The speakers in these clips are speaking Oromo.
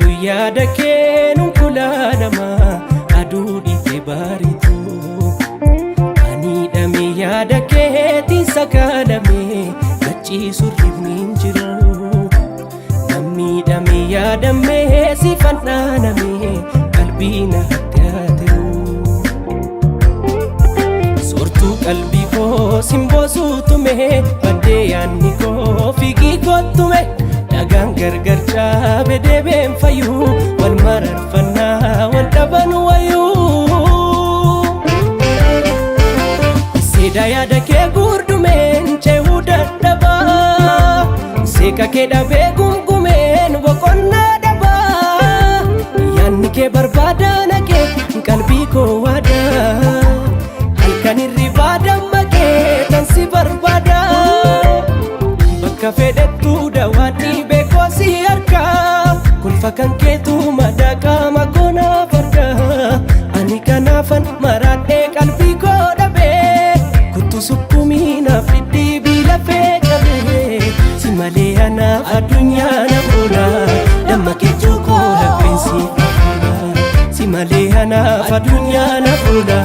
Galu yaada keenuun kulaa namaa aduu dhiitee baaritu. Ani hidhamee yaada keetiin sakaalamee gachiisu rifni hin jiru. Namni hidhamee yaadamee si fannaanamee qalbii na haddaatiru. Soortuu qalbii koo simbosuu tume baddee yaadni koo fiigii kottume. Dhagaan gargar caabe deebeen fayyuu wal mararfannaa wal dhaban wayyuu. Seeda yaada kee gurdumeen ce'uu dadhabaa. Seeka kee dhabee gungumeen boqonnaa dhabaa. Yaadni kee barbaada naqee qalbii koo waadaa. Halkan hirribaa dammaqee tan si barbaada. Bakka fedhettuu daawwadhii beekoo si harkaa. Kolfa kan keetu madaqaa makoonaa fardaa. Ani kanaafan maraadhee qalbii koo dhabee. Kuttu sukkumii naaf dhidhiibii lafee cabee. Si malee anaaf addunyaa na fuula. Damma keechuu koo lapheensi fuula. Si malee anaaf addunyaa na fuula.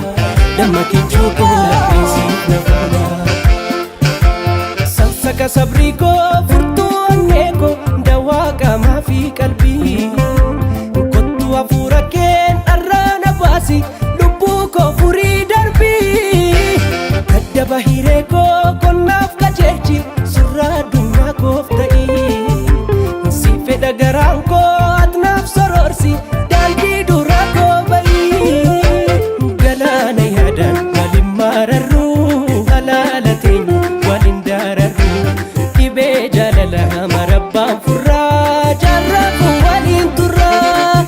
Damma keechuu koo lapheensi na fuula. Saka sabrii koo furtuu onnee koo dawaa qaamaa fi qalbii. Kottu hafuura keen dharraa na baasi lubbuu koo furii darbii. Daddaba hiree koo qonnaaf qajeelchi surraa addunyaa koof ta'ii. Si fedha garaan koo atnaaf soroorsi daandii duraa koo ba'ii. Galaana yaadaan waliin mararruu halaala teenya waliin dararruu. Dhibee jaalala marabbaan furraa jaarrafu waliin turraa.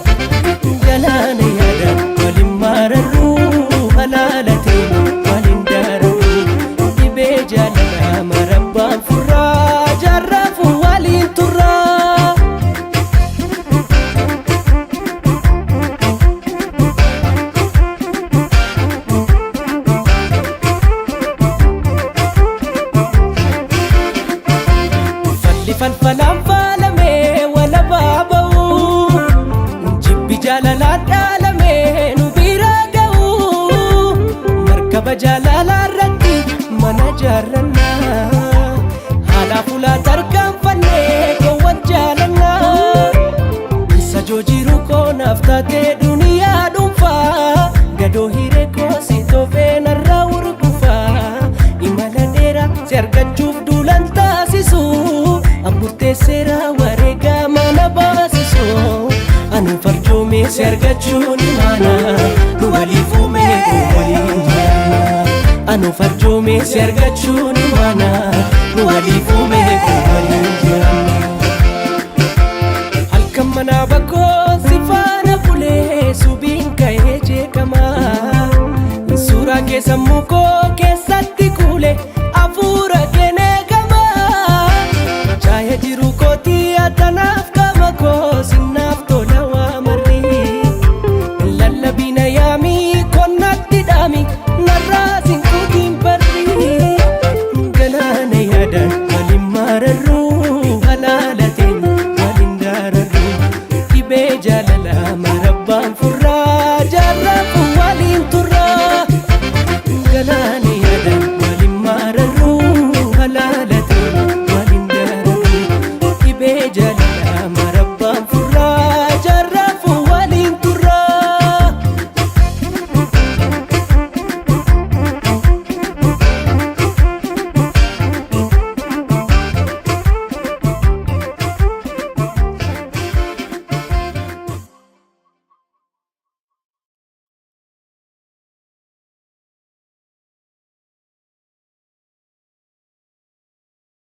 Galaana yaadaan waliin mararruu halaala teenya waliin dararruu. Dhibee jaalala marabbaan furraa jaarrafu waliin turraa. Falfalaan faalamee wala baaba'uu. Jibbi jaalalaan dhaalamee nu bira ga'uu. Markaba jaalalaa irratti mana jaarrannaa. Haala fuulaa tarkaanfannee gowwan jaalannaa. Isa joojiru koo naaf taatee duniyaa dhuunfaa. Gadoo hiree koo si toofee narraa urgufaa. Imala dheeraa si argachuuf duulan taasisu. Amburtee seeraa wareegaa mana baasisoo. Anu farjoomee si argachuun imaana. Nu waliif uumee waliin jiraanna. Anu farjoomee si argachuun imaana. Nu waliif uumee waliin jiraanna. Halkan manaa bakkoo si faana bulee subiin ka'ee jeeqamaa. Suuraa kee sammuu koo keessatti kuulee hafuura kee neegamaa. Chaayee jiru kootii atanaaf